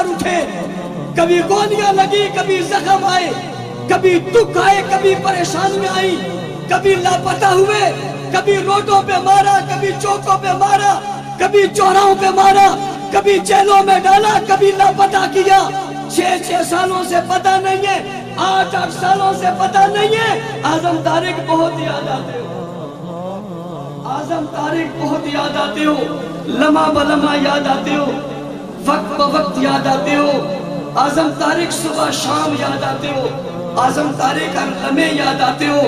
بازار اٹھے، کبھی گولیاں لگی، کبھی زخم آئے، کبھی دکھ آئے، کبھی پریشانیاں آئی، کبھی لاپتہ ہوئے، کبھی روڈوں پہ مارا، کبھی چوکوں پہ مارا، کبھی چوراہوں پہ مارا، کبھی جیلوں میں ڈالا، کبھی لاپتہ کیا۔ 6 سالوں سے پتہ نہیں ہے، 8 سالوں سے پتہ نہیں ہے۔ اعظم طارق بہت یاد آتے ہو، اعظم طارق بہت یاد آتے ہو، لمحہ بلمحہ یاد آتے ہو، وقت بوقت یاد آتے ہو۔ اعظم طارق صبح شام یاد آتے ہو، اعظم طارق ہر لمحے یاد آتے ہو۔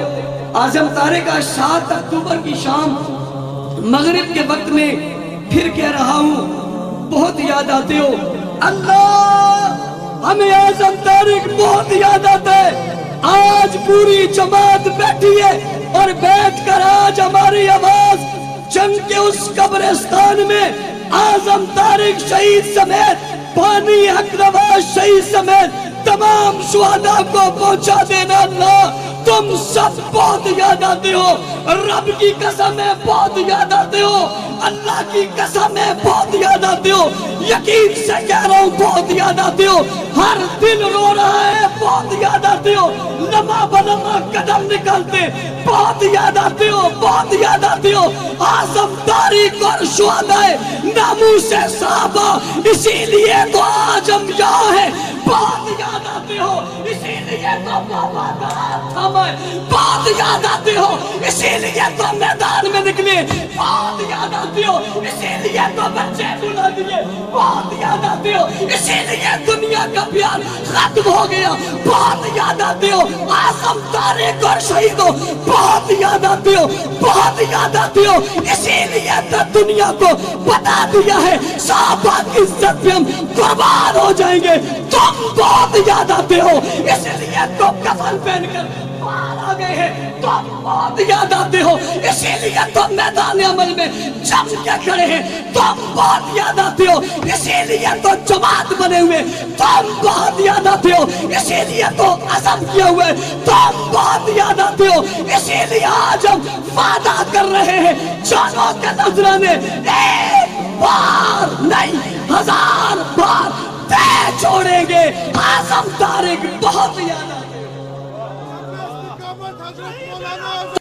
اعظم طارق 7 اکتوبر کی شام مغرب کے وقت میں پھر کہہ رہا ہوں، بہت یاد آتے ہو۔ اللہ، ہمیں اعظم طارق بہت یاد آتا ہے۔ آج پوری جماعت بیٹھی ہے اور بیٹھ کر آج ہماری آواز جنگ کے اس قبرستان میں اعظم طارق شہید سمیت، بانی حق نواز شہید سمیت تمام شہداء کو پہنچا دینا۔ اللہ، تم سب بہت یاد آتے ہو، رب کی قسم ہے بہت یاد آتے ہو، اللہ کی قسم ہے بہت یاد آتے ہو، یقین سے کہہ رہا ہوں بہت یاد آتے ہو، ہر دل رو رہا ہے بہت یاد آتے ہو، لمحہ بلمحہ قدم نکالتے بہت یاد آتے ہو، بہت یاد آتے ہو۔ اعظم طارق اور شہداء ناموس صحابہ، اسی لیے تو آج ہم یہاں ہیں، بہت یاد آتے ہو، اسی لیے تو بہت یاد آتے ہو، اسی لیے تو میدان میں نکلے، بہت یاد آتے ہو، اسی لیے تو بچے بلا دیے، بہت یاد آتے ہو، اسی لیے دنیا کا پیار ختم ہو گیا، بہت یاد آتے ہو۔ اعظم طارق اور شہیدوں بہت یاد آتے ہو، بہت یاد آتے ہو، اسی لیے تو دنیا کو بتا دیا ہے صحابہ کی عزت پہ ہم قربان ہو جائیں گے۔ تم بہت یاد آتے ہو، اس لیے تو کفن پہن کر باہر آ گئے ہیں، تم بہت یاد آتے ہو، اسی لیے تم میدان عمل میں جم کے کھڑے ہیں، تم بہت یاد آتے ہو، اسی لیے تو جماعت بنے ہوئے، تم بہت یاد آتے ہو، اسی لیے تو عزم کیے ہوئے، تم بہت یاد آتے ہو، اسی لیے آج ہم وعدہ کر رہے ہیں جانوں کے نذرانے ایک بار نہیں 1000 بار دے چھوڑیں گے۔ اعظم طارق بہت یاد آتے ہیں۔